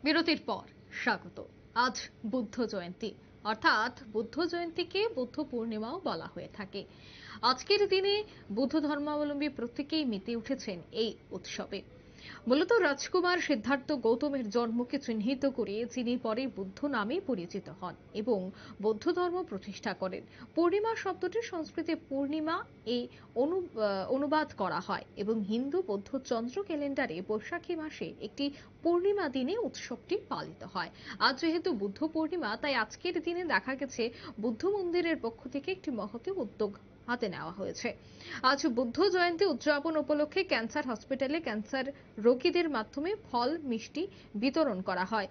বিরতির পর স্বাগত। আজ বুদ্ধ জয়ন্তী, অর্থাৎ বুদ্ধ জয়ন্তীকে বুদ্ধ পূর্ণিমাও বলা হয়ে থাকে। আজকের দিনে বুদ্ধ ধর্মাবলম্বী প্রত্যেকেই মেতে উঠেছেন এই উৎসবে। মূলত রাজকুমার সিদ্ধার্থ গৌতমের জন্মকে চিহ্নিত করে যিনি পরে বুদ্ধ নামে পরিচিত হন এবং বৌদ্ধ ধর্ম প্রতিষ্ঠা করেন। পূর্ণিমা শব্দটি সংস্কৃতে পূর্ণিমা এই অনুবাদ করা হয় এবং হিন্দু বৌদ্ধ চন্দ্র ক্যালেন্ডারে বৈশাখী মাসে একটি পূর্ণিমা দিনে উৎসবটি পালিত হয়। আজ যেহেতু বুদ্ধ পূর্ণিমা, তাই আজকের দিনে দেখা গেছে বুদ্ধ মন্দিরের পক্ষ থেকে একটি মহতী উদ্যোগ হাতে নেওয়া হয়েছে। আজ বুদ্ধ জয়ন্তী উদযাপন উপলক্ষে ক্যান্সার হসপিটালে ক্যান্সার রোগীদের মাধ্যমে ফল মিষ্টি বিতরণ করা হয়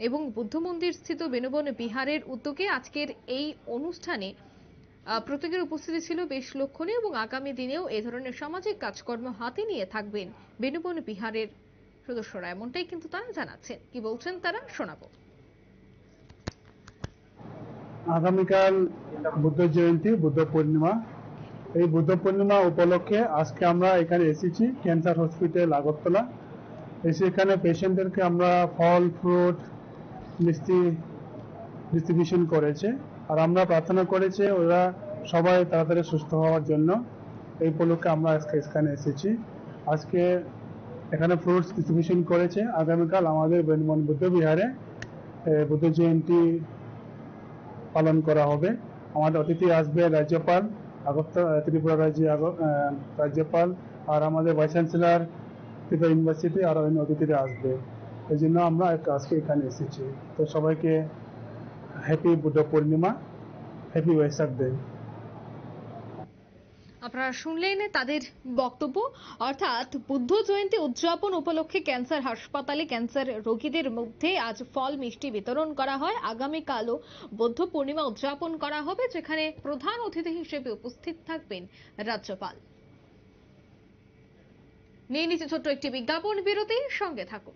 এবং বুদ্ধ মন্দির স্থিত বেনুবন বিহারের উদ্যোগে আজকের এই অনুষ্ঠানে প্রত্যেকের উপস্থিতি ছিল বেশ লক্ষণীয় এবং আগামী দিনেও এ ধরনের সামাজিক কাজকর্ম হাতে নিয়ে থাকবেন বেনুবন বিহারের সদস্যরা, এমনটাই কিন্তু তারা জানাচ্ছেন। কি বলছেন তারা, শোনাবো। আগামীকাল বুদ্ধ জয়ন্তী, বুদ্ধ পূর্ণিমা। এই বুদ্ধ পূর্ণিমা উপলক্ষে আজকে আমরা এখানে এসেছি ক্যান্সার হসপিটাল আগরতলা। এসে এখানে পেশেন্টদেরকে আমরা ফল ফ্রুট মিষ্টি ডিস্ট্রিবিউশন করেছে, আর আমরা প্রার্থনা করেছি ওরা সবাই তাড়াতাড়ি সুস্থ হওয়ার জন্য। এই উপলক্ষে আমরা আজকে এখানে এসেছি। আজকে এখানে ফ্রুটস ডিস্ট্রিবিউশন করেছে। আগামীকাল আমাদের বেনুবন বুদ্ধ বিহারে বুদ্ধ জয়ন্তী পালন করা হবে। আমাদের অতিথি আসবে রাজ্যপাল, আগরতলা ত্রিপুরা রাজ্যপাল, আর আমাদের ভাইস চ্যান্সেলর ত্রিপুরা ইউনিভার্সিটি, আর অন্য অতিথিরা আসবে। এই জন্য আমরা আজকে এখানে এসেছি। তো সবাইকে happy Buddha Purnima, happy ওয়েসাক day. আপনারা শুনলেন তাদের বক্তব্য। অর্থাৎ বুদ্ধ জয়ন্তী উদযাপন উপলক্ষে ক্যান্সার হাসপাতালে ক্যান্সার রোগীদের মধ্যে আজ ফল মিষ্টি বিতরণ করা হয়। আগামীকালও বুদ্ধ পূর্ণিমা উদযাপন করা হবে, যেখানে প্রধান অতিথি হিসেবে উপস্থিত থাকবেন রাজ্যপাল। নিয়ে নিচ্ছে ছোট্ট একটি বিজ্ঞাপন বিরতি, সঙ্গে থাকুন।